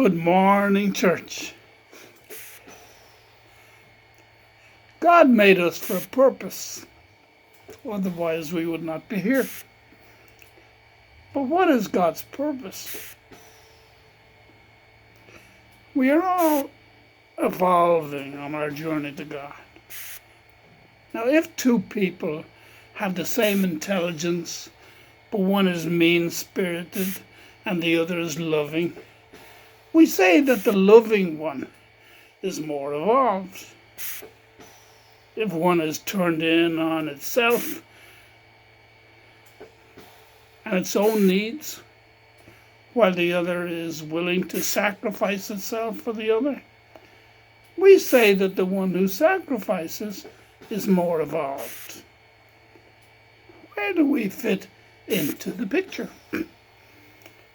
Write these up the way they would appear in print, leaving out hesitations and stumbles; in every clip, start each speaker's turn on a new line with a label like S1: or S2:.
S1: Good morning, church. God made us for a purpose. Otherwise, we would not be here. But what is God's purpose? We are all evolving on our journey to God. Now, if two people have the same intelligence, but one is mean-spirited and the other is loving, we say that the loving one is more evolved. If one is turned in on itself and its own needs, while the other is willing to sacrifice itself for the other, we say that the one who sacrifices is more evolved. Where do we fit into the picture?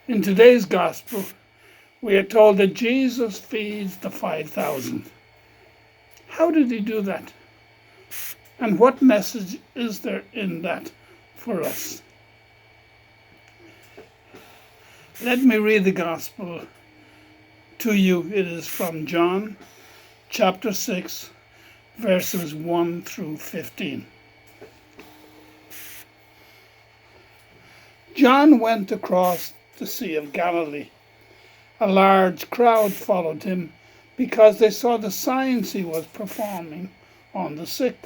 S1: In today's gospel, we are told that Jesus feeds the 5,000. How did he do that? And what message is there in that for us? Let me read the gospel to you. It is from John chapter 6, verses 1 through 15. John went across the Sea of Galilee. A large crowd followed him because they saw the signs he was performing on the sick.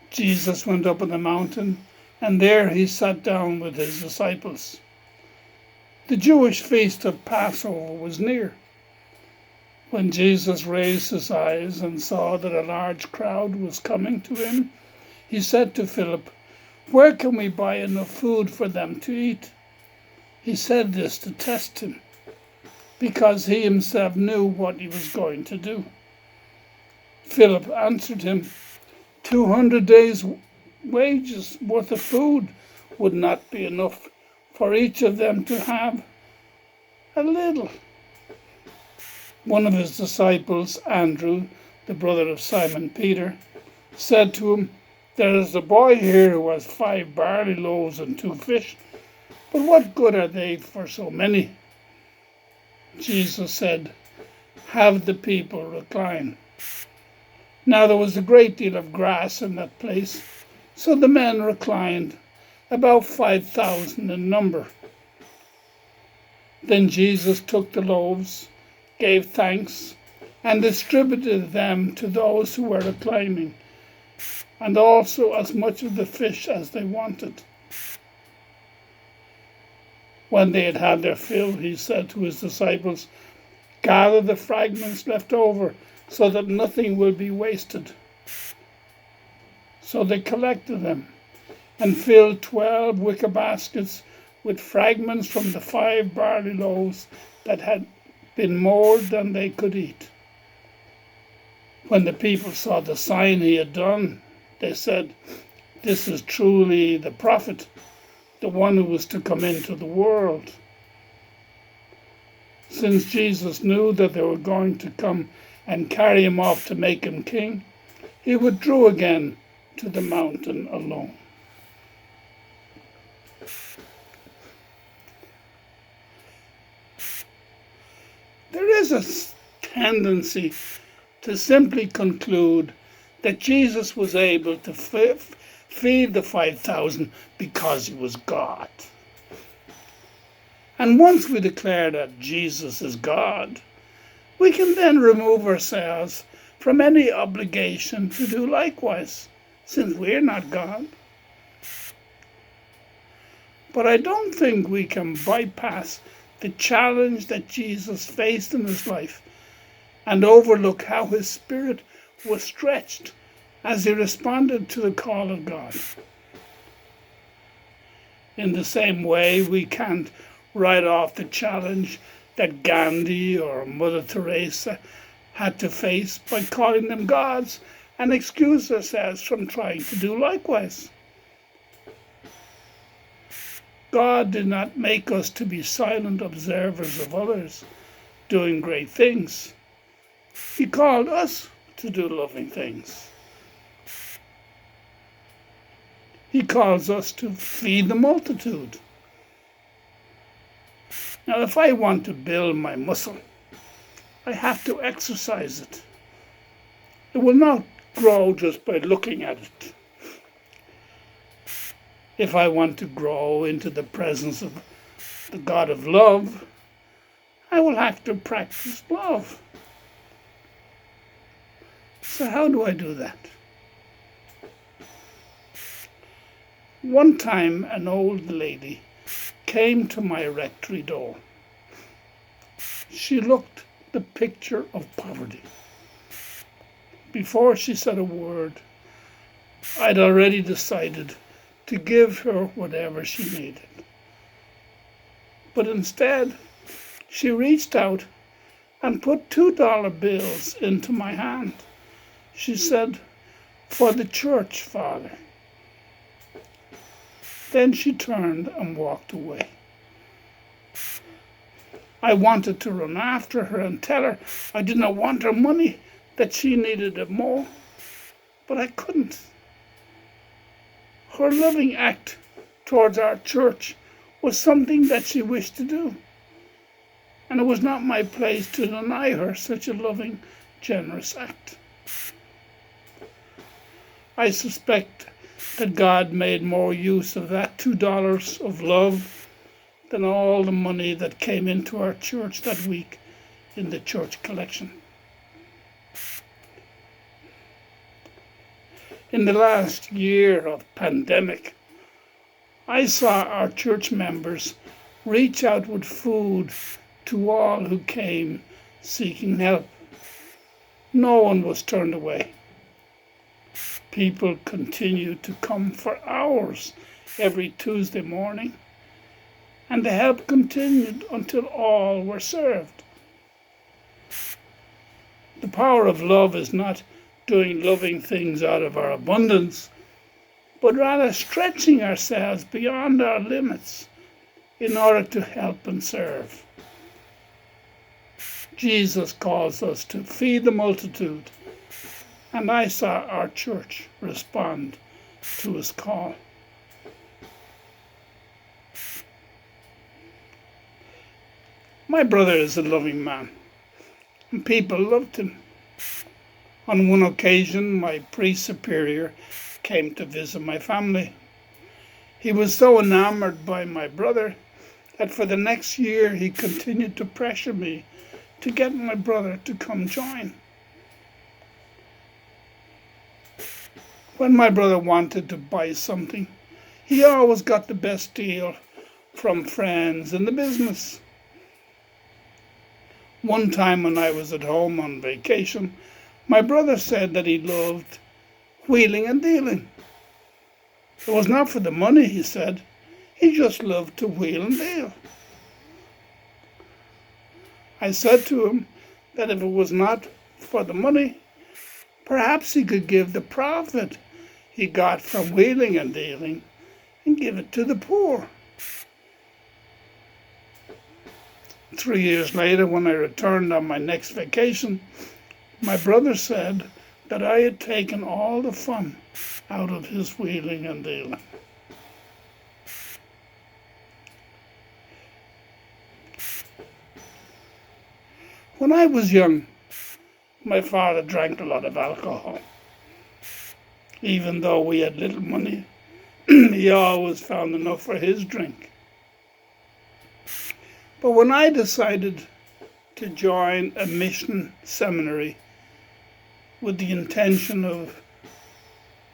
S1: Jesus went up on the mountain, and there he sat down with his disciples. The Jewish feast of Passover was near. When Jesus raised his eyes and saw that a large crowd was coming to him, he said to Philip, "Where can we buy enough food for them to eat?" He said this to test him, because he himself knew what he was going to do. Philip answered him, 200 days' wages worth of food would not be enough for each of them to have a little. One of his disciples, Andrew, the brother of Simon Peter, said to him, "There is a boy here who has 5 barley loaves and 2 fish, but what good are they for so many?" Jesus said, "Have the people recline." Now there was a great deal of grass in that place, so the men reclined, about 5,000 in number. Then Jesus took the loaves, gave thanks, and distributed them to those who were reclining, and also as much of the fish as they wanted. When they had had their fill, he said to his disciples, "Gather the fragments left over, so that nothing will be wasted." So they collected them and filled 12 wicker baskets with fragments from the 5 barley loaves that had been more than they could eat. When the people saw the sign he had done, they said, "This is truly the prophet, the one who was to come into the world." Since Jesus knew that they were going to come and carry him off to make him king, he withdrew again to the mountain alone. There is a tendency to simply conclude that Jesus was able to feed the 5,000 because he was God. And once we declare that Jesus is God, we can then remove ourselves from any obligation to do likewise, since we're not God. But I don't think we can bypass the challenge that Jesus faced in his life and overlook how his spirit was stretched as he responded to the call of God. In the same way, we can't write off the challenge that Gandhi or Mother Teresa had to face by calling them gods and excuse ourselves from trying to do likewise. God did not make us to be silent observers of others doing great things. He called us to do loving things. He calls us to feed the multitude. Now, if I want to build my muscle, I have to exercise it. It will not grow just by looking at it. If I want to grow into the presence of the God of love, I will have to practice love. So how do I do that? One time an old lady came to my rectory door. She looked the picture of poverty. Before she said a word, I'd already decided to give her whatever she needed. But instead, she reached out and put $2 bills into my hand. She said, "For the church, Father." Then she turned and walked away. I wanted to run after her and tell her I did not want her money, that she needed it more, but I couldn't. Her loving act towards our church was something that she wished to do, and it was not my place to deny her such a loving, generous act. I suspect that God made more use of that $2 of love than all the money that came into our church that week in the church collection. In the last year of pandemic, I saw our church members reach out with food to all who came seeking help. No one was turned away. People continued to come for hours every Tuesday morning, and the help continued until all were served. The power of love is not doing loving things out of our abundance, but rather stretching ourselves beyond our limits in order to help and serve. Jesus calls us to feed the multitude, and I saw our church respond to his call. My brother is a loving man, and people loved him. On one occasion, my priest superior came to visit my family. He was so enamored by my brother that for the next year he continued to pressure me to get my brother to come join. When my brother wanted to buy something, he always got the best deal from friends in the business. One time when I was at home on vacation, my brother said that he loved wheeling and dealing. It was not for the money, he said. He just loved to wheel and deal. I said to him that if it was not for the money, perhaps he could give the profit he got from wheeling and dealing and give it to the poor. 3 years later, when I returned on my next vacation, my brother said that I had taken all the fun out of his wheeling and dealing. When I was young, my father drank a lot of alcohol. Even though we had little money, he always found enough for his drink. But when I decided to join a mission seminary with the intention of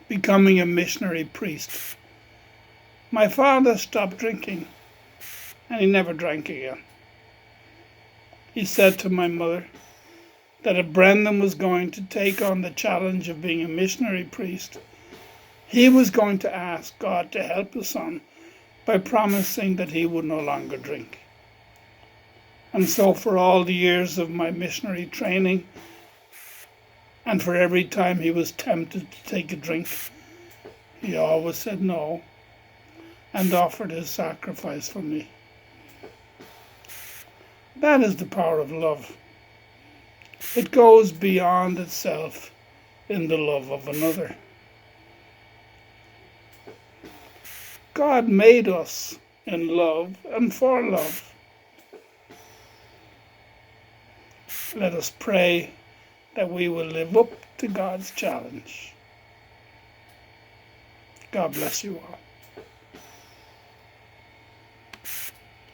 S1: becoming a missionary priest, my father stopped drinking, and he never drank again. He said to my mother that if Brendan was going to take on the challenge of being a missionary priest, he was going to ask God to help his son by promising that he would no longer drink. And so for all the years of my missionary training, and for every time he was tempted to take a drink, he always said no and offered his sacrifice for me. That is the power of love. It goes beyond itself in the love of another. God made us in love and for love. Let us pray that we will live up to God's challenge. God bless you all.